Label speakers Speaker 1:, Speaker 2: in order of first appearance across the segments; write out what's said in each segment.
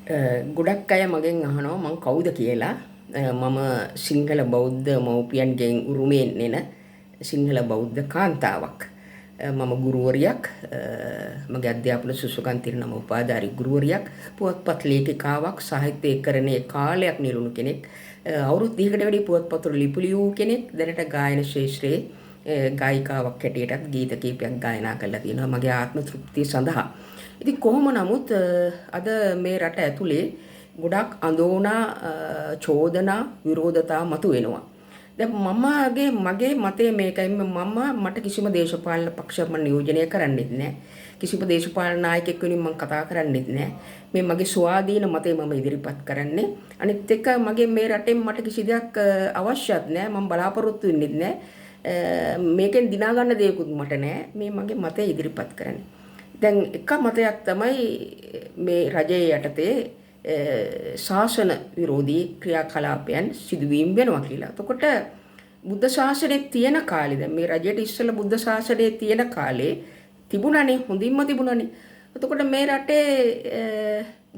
Speaker 1: ගොඩක් අය මගෙන් අහනවා මං කවුද කියලා. මම සිංහල බෞද්ධ මව්පියන්ගෙන් උරුමයෙන් එන සිංහල බෞද්ධ කාන්තාවක්. මම ගුරුවරියක්. මගේ අධ්‍යාපන සුසුකන් තිරනම උපාධාරී ගුරුවරියක්. පුවත්පත් ලේඛිකාවක්, සාහිත්‍යීකරණයේ කාලයක් නිරුණු කෙනෙක්. අවුරුදු 30කට වැඩි පුවත්පත්වල ලිපි ලියූ කෙනෙක්. දැනට ගායන ශාස්ත්‍රයේ ගායිකාවක් හැටියටත් ගීත කීපයක් ගායනා කරලා තියෙනවා මගේ ආත්ම තෘප්තිය සඳහා. ඉතින් කොහොම නමුත් අද මේ රට ඇතුලේ ගොඩක් අඳෝනා චෝදනා විරෝධතා මතුවෙනවා. දැන් මගේ මතය මේකයි. මට කිසිම දේශපාලන පක්ෂයක් මම නියෝජනය කරන්නෙත් නැහැ. කිසිම දේශපාලන නායකයෙක් වෙනුවෙන් මම කතා කරන්නෙත් නැහැ. මේ මගේ ස්වාධීන මතය මම ඉදිරිපත් කරන්නේ. අනිත් එක මගේ මේ රටෙන් මට කිසි දෙයක් අවශ්‍යත් නැහැ. මම බලාපොරොත්තු වෙන්නෙත් නැහැ. මේකෙන් දිනා ගන්න දෙයක්වත් මට නැහැ. මේ මගේ මතය ඉදිරිපත් කරන්නේ. දැන් එක මතයක් තමයි මේ රජයේ යටතේ ශාසන විරෝධී ක්‍රියාකලාපයන් සිදුවීම් වෙනවා කියලා. එතකොට බුද්ධ ශාසනයේ තියෙන කාලේ දැන් මේ රජයට ඉස්සෙල්ලා බුද්ධ ශාසනයේ තියෙන කාලේ තිබුණානේ, හොඳින්ම තිබුණානේ. එතකොට මේ රටේ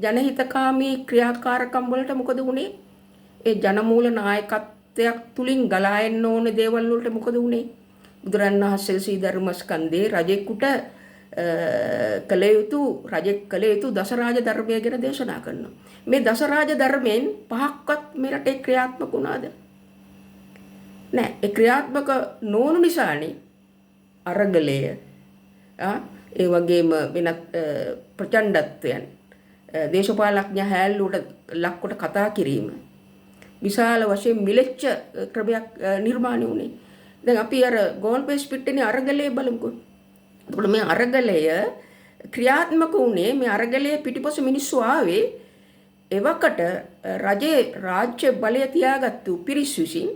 Speaker 1: ජනහිතකාමී ක්‍රියාකාරකම් වලට මොකද වුනේ? ඒ ජනමූල නායකත්වයක් තුලින් ගලා එන්න ඕන දේවල් වලට මොකද වුනේ? බුදුරන් වහන්සේ සී ධර්මස්කන්ධේ රජෙකුට කළ යුතු රජෙක් කළ යුතු දසරාජ ධර්මය ගැන දේශනා කරනවා. මේ දසරාජ ධර්මයෙන් පහක්වත් මේ රටේ ක්‍රියාත්මක වුණාද? නෑ. ඒ ක්‍රියාත්මක නොවුණු නිසානේ අරගලය ඒ වගේම වෙනත් ප්‍රචණ්ඩත්වයන් දේශපාලඥ හැල්ලුවට ලක්කොට කතා කිරීම විශාල වශයෙන් මිලෙච්ච ක්‍රමයක් නිර්මාණය වුණේ. දැන් අපි අර ගෝල්පේස් පිට්ටනේ අරගලය බලමුකෝ. එතකොට මේ අරගලය ක්‍රියාත්මක වුණේ මේ අරගලයේ පිටිපස්ස මිනිස්සු ආවේ එවකට රජයේ රාජ්‍ය බලය තියාගත්තු පිරිස් විසින්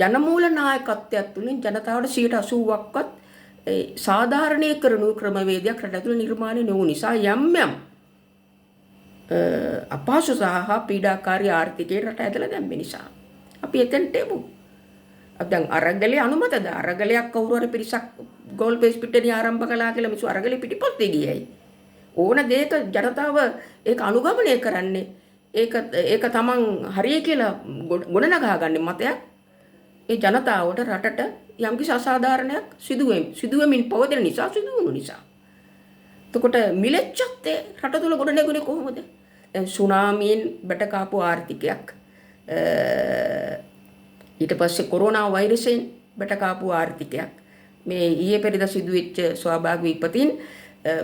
Speaker 1: ජනමූල නායකත්වයක් තුලින් ජනතාවට 80%ක්වත් සාධාරණීකරණ ක්‍රමවේදයක් රට ඇතුළේ නිර්මාණය නොවු නිසා යම් අපහසු සහ පීඩාකාරී ආර්ථිකයේ රට ඇතුළේ දැම්මේ නිසා අපි එතනට එමු. දැන් අරගලේ අනුමතද? අරගලයක් කවුරු හරි පිරිසක් ගෝල්පේස් පිටේදී ආරම්භ කළා කියලා මිනිස්සු අරගලේ පිටිපස්සේ ගියයි. ඕන දෙයක ජනතාව ඒක අනුගමනය කරන්නේ. ඒක තමන් හරිය කියලා ගොඩනගා ගන්න මතයක්. ඒ ජනතාවට රටට යම්කිසි අසාධාරණයක් සිදුවෙමින් පවතින නිසා සිදුවුණු නිසා. එතකොට මිලෙච්චත් රට තුල ගොඩනැගුණේ කොහොමද? දැන් සුනාමියෙන් බැටකාපු ආර්ථිකයක් ඊට පස්සේ කොරෝනා වෛරසයෙන් බැටකාපු ආර්ථිකයක් මේ ඊයේ පෙරේද සිදුවෙච්ච ස්වාභාවික විපතින්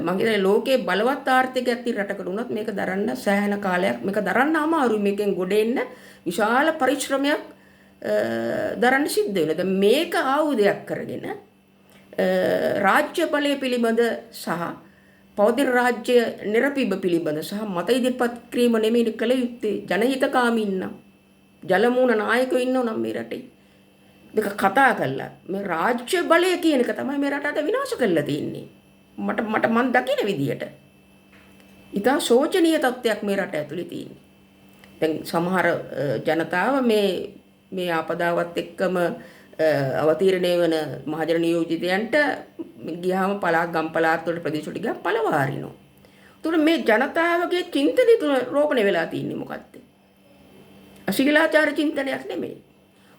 Speaker 1: මම හිතන්නේ ලෝකයේ බලවත් ආර්ථිකයක් තියෙන රටකට උනත් මේක දරන්න සෑහෙන කාලයක් මේක දරන්න අමාරුයි. මේකෙන් ගොඩ එන්න විශාල පරිශ්‍රමයක් දරන්න සිද්ධ වෙනවා. දැන් මේක ආයුධයක් කරගෙන රාජ්‍ය බලය පිළිබඳ සහ පෞද්ගලික රාජ්‍ය නිර්පීබ පිළිබඳ සහ මත ඉදිරිපත් කිරීම නෙමෙයි කළ යුත්තේ. ජනහිතකාමී ඉන්නම් ජලමූණ නායකයෝ ඉන්නව නම් මේ රටේ මේක කතා කළා මේ රාජ්‍ය බලය කියන එක තමයි මේ රටට විනාශ කරලා තියෙන්නේ. මට මන් දකින විදියට ඉතා ශෝචනීය තත්ත්වයක් මේ රට ඇතුලේ තියෙන්නේ. දැන් සමහර ජනතාව මේ ආපදාවත් එක්කම අවතීර්ණය වෙන මහජන නියෝජිතයන්ට ගියාම පළාත් ගම් පළාත් වල ප්‍රදේශ වලට ගියා පළවාරිනවා. ඒතකොට මේ ජනතාවගේ චින්තනය තුන රෝපණය වෙලා තියෙන්නේ මොකක්ද? අශීලාචාර චින්තනයක් නෙමෙයි.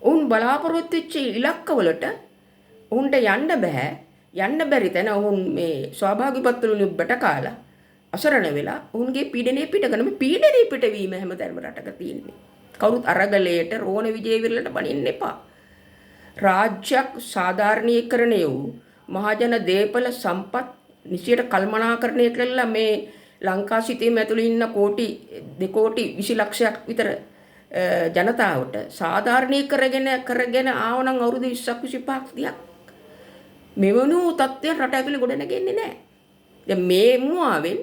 Speaker 1: ඔවුන් බලාපොරොත්තු වෙච්ච ඉලක්කවලට ඔවුන්ට යන්න බෑ. යන්න බැරි තැන ඔවුන් මේ ස්වාභාවික පත්වලින් බට කාලා අසරණ වෙලා ඔවුන්ගේ පීඩනය පිටගෙන මේ පීඩනය පිටවීම හැමතැනම රටක තියෙන්නේ. කවුරුත් අරගලයට රෝණ විජේවීරලට බනින්න එපා. රාජ්‍යයක් සාධාරණීකරණය වූ මහජන දේපල සම්පත් නිසියට කල්පනාකරණය කළා මේ ලංකා සිටීම ඇතුළේ ඉන්න කෝටි 2 කෝටි 20 ලක්ෂයක් විතර ජනතාවට සාධාරණීකරගෙන ආවනම් අවුරුදු 20ක් 25ක් 30ක් මෙවනු තත්ත්වයන් රට ඇතුලේ ගොඩ නැගෙන්නේ නැහැ. දැන් මේ මුවාවෙන්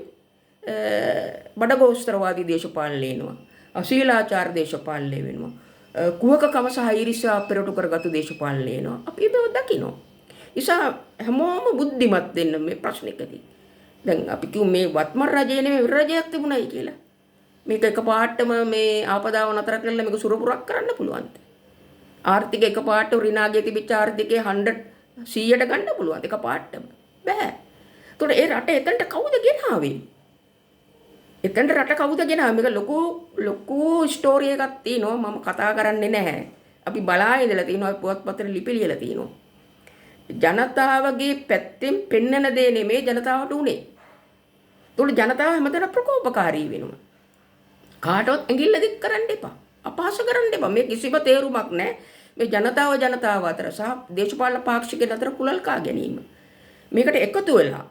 Speaker 1: බඩගෝස්තරවාදී දේශපාලනය වෙනවා. අශීලාචාර දේශපාලනය වෙනවා. කුහකකම සහ ඊර්ෂ්‍යා පෙරටු කරගත්තු දේශපාලනය වෙනවා. අපි මේව දකිනවා. නිසා හැමෝම බුද්ධිමත් වෙන්න මේ ප්‍රශ්නෙකදී. දැන් අපි කිව්ව මේ වත්මන් රජය නෙමෙයි රජයක් තිබුණයි කියලා. මේක එකපාරටම මේ ආපදාව නතර කරලා මේක සුරපුරක් කරන්න පුළුවන්ද? ආර්ථික එකපාරට ඍණාගේ තිබිච්ච ආර්ථිකයේ 100ට ගන්න පුළුවන්ද එකපාරටම? බෑ. ඒතකොට ඒ රට එතනට කවුද ගෙනාවේ? එතනට රට කවුද ගෙනාවේ? මේක ලොකු ස්ටෝරි එකක් තියෙනවා. මම කතා කරන්නේ නැහැ. අපි බලා ඉඳලා තියෙනවා, පුවත්පතේ ලිපි ලියලා තියෙනවා. ජනතාවගේ පැත්තෙන් පෙන්නන දේ නෙමේ ජනතාවට උනේ. ඒතකොට ජනතාව හැමතැන ප්‍රකෝපකාරී වෙනවා. කාටවත් ඇඟිල්ල දික් කරන්න එපා. අපහාස කරන්න එපා. මේ කිසිම තේරුමක් නැහැ. මේ ජනතාව අතර සහ දේශපාලන පාක්ෂිකයන් අතර කුලල් කා ගැනීම. මේකට එකතු වෙලා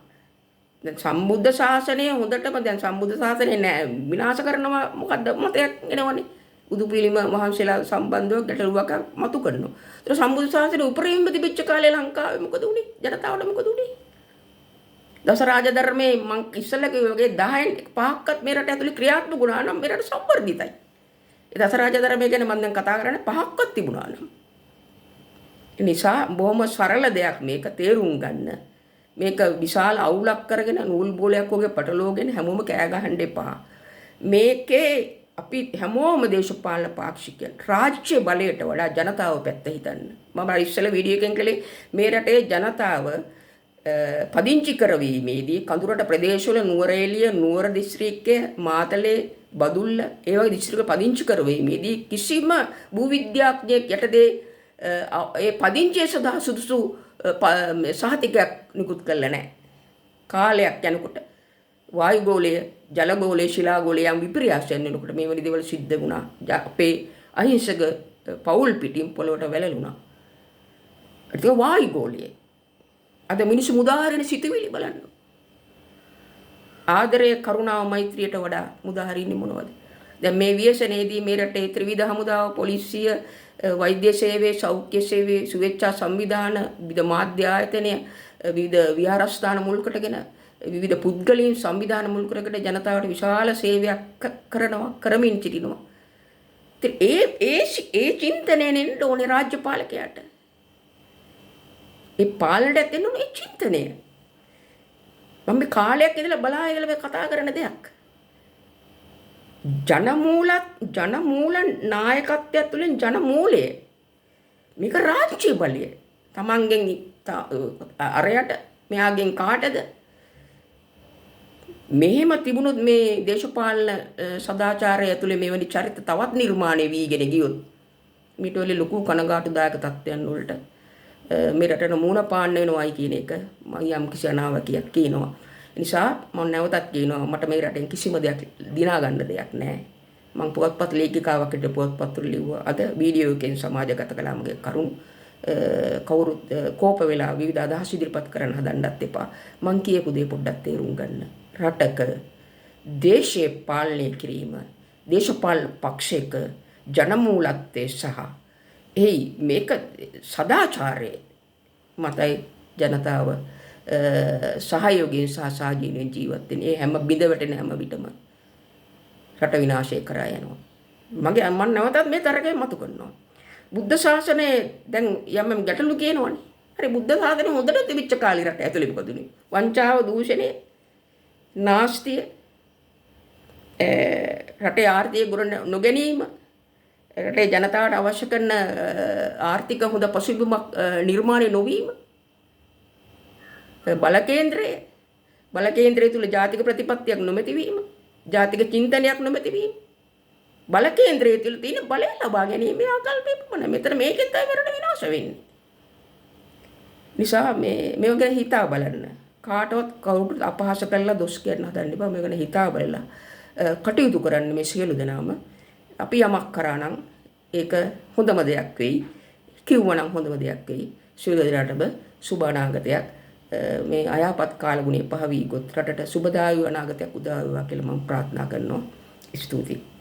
Speaker 1: දැන් සම්බුද්ධ ශාසනය හොඳටම දැන් සම්බුද්ධ ශාසනය නෑ විනාශ කරනවා මොකද්ද මතයක් එනවනේ. බුදු පිළිම වහන්සේලා සම්බන්ධව ගැටලුවක් මතු කරනවා. ඒතර සම්බුද්ධ ශාසනය උපරිම තිබිච්ච කාලේ ලංකාවේ මොකද උනේ? ජනතාවට මොකද උනේ? දස රාජධර්මයේ මං ඉස්සෙල්ලා කිව්වා වගේ 10න් 5ක්වත් මේ රට ඇතුලේ ක්‍රියාත්මක වුණා නම් මේ රට සංවර්ධිතයි. ඒ දස රාජධර්මය ගැන මම දැන් කතා කරන්නේ 5ක්වත් තිබුණා නම්. ඒ නිසා බොහොම සරල දෙයක් මේක තේරුම් ගන්න. මේක විශාල අවුලක් කරගෙන නූල් බෝලයක් වගේ පටලෝගෙන හැමෝම කෑ ගහන්න එපා. මේකේ අපි හැමෝම දේශපාලන පාක්ෂිකයන් රාජ්‍ය බලයට වඩා ජනතාව පැත්ත හිතන්න. මම ඉස්සෙල්ලා වීඩියෝ එකෙන් කළේ මේ රටේ ජනතාව පදිංචි කරවීමේදී කඳුරට ප්‍රදේශවල නුවරඑළිය නුවර දිස්ත්‍රික්කයේ මාතලේ බදුල්ල ඒ වගේ දිස්ත්‍රික්ක පදිංචි කරවීමේදී කිසිම භූවිද්‍යාඥයෙක් යටතේ ඒ පදිංචිය සඳහා සුදුසු සහතිකයක් නිකුත් කළා නැහැ. කාලයක් යනකොට වායුගෝලය, ජලගෝලය, ශිලාගෝලය යම් විපර්යාසයන් වෙනකොට මේ වගේ දේවල් සිද්ධ වුණා. අපේ අහිංසක පවුල් පිටින් පොළොවට වැළලුණා. ඒක වායුගෝලය. අද මිනිස්සු මුදාහරින සිතුවිලි බලන්න. ආදරය, කරුණාව, මෛත්‍රියට වඩා මුදාහරින්නේ මොනවද? දැන් මේ ව්‍යසනයේදී මේ රටේ ත්‍රිවිධ හමුදාව, පොලිසිය, වෛද්‍ය සේවය, සෞඛ්‍ය සේවය, සුවේච්ඡා සංවිධාන, විවිධ මාධ්‍ය ආයතනය, විවිධ විහාරස්ථාන මුල් කොටගෙන විවිධ පුද්ගලයන් සංවිධාන මුල් කරගෙන ජනතාවට විශාල සේවයක් කරමින් සිටිනවා. ඒ චින්තනය නෙන්න ඕනේ රාජ්‍ය පාලකයාට. ඒ පාලනයට දෙන්න ඕනේ චින්තනය. මම මේ කාලයක් ඉඳලා බලාගෙන මේ කතා කරන දෙයක්. ජනමූල නායකත්වය තුළින් ජනමූලය මේක රාජ්‍ය බලය. තමන්ගෙන් අරයට මෙයාගෙන් කාටද මෙහෙම තිබුණොත් මේ දේශපාලන සදාචාරය ඇතුලේ මෙවැනි චරිත තවත් නිර්මාණය වීගෙන ගියොත් මීට වල ලොකු කනගාටුදායක තත්ත්වයන් වලට මේ රටට මුණ පාන්න වෙනවයි කියන එක මම යම් කිසි අනාවකියක් කියනවා. නිසා මම නැවතත් කියනවා මට මේ රටෙන් කිසිම දෙයක් දිනා ගන්න දෙයක් නැහැ. මම පුවත්පත් ලේඛිකාවක් හිට පුවත්පත් වල ලිව්වා. අද වීඩියෝ එකෙන් සමාජගත කළා මගේ කරුණු කවුරුත් කෝප වෙලා විවිධ අදහස් ඉදිරිපත් කරන්න හදන්නත් එපා. මං කියපු දේ පොඩ්ඩක් තේරුම් ගන්න. රටක දේශීය පාලනය කිරීම, දේශපාලන පක්ෂයක ජනමූලත්වයේ සහ එයි මේක සදාචාරයේ මතයි ජනතාව සහයෝගයෙන් සහ සාජීවයෙන් ජීවත් වෙන. ඒ හැම බිඳවැටෙන හැම විටම රට විනාශය කරා යනවා. මම නැවතත් මේ තරකේ මතු කරනවා. බුද්ධ ශාසනය දැන් යම් ගැටලු කියනවනේ. හරි බුද්ධ ශාසනය හොඳට තිබිච්ච කාලේ රට ඇතුලේ මොකදුනේ? වංචාව, දූෂණය, නාස්තිය, රටේ ආර්ථික ගොඩ නොගැනීම, රටේ ජනතාවට අවශ්‍ය කරන ආර්ථික හොඳ පසුබිමක් නිර්මාණය නොවීම, බලකේන්ද්‍රය තුල ජාතික ප්‍රතිපත්තියක් නොමැතිවීම, ජාතික චින්තනයක් නොමැතිවීම, බලකේන්ද්‍රය තුල තියෙන බලය ලබා ගැනීම ආකල්පය පමණ. මෙතන මේකෙන් තමයි රට විනාශ වෙන්නේ. නිසා මේ ගැන හිතා බලන්න. කාටවත් කවුරුත් අපහාස කරලා දොස් කියන්න හදන්න එපා. මේ ගැන හිතා බලලා කටයුතු කරන්න මේ සියලු දෙනාම. අපි යමක් කරා නම් ඒක හොඳම දෙයක් වෙයි. කිව්වනම් හොඳම දෙයක් වෙයි. සියලු දෙනාටම සුබ අනාගතයක් මේ අයහපත් කාලගුණේ පහ වී ගොත් රටට සුබදායී අනාගතයක් උදා වේවා කියලා මම ප්‍රාර්ථනා කරනවා. ස්තුතියි.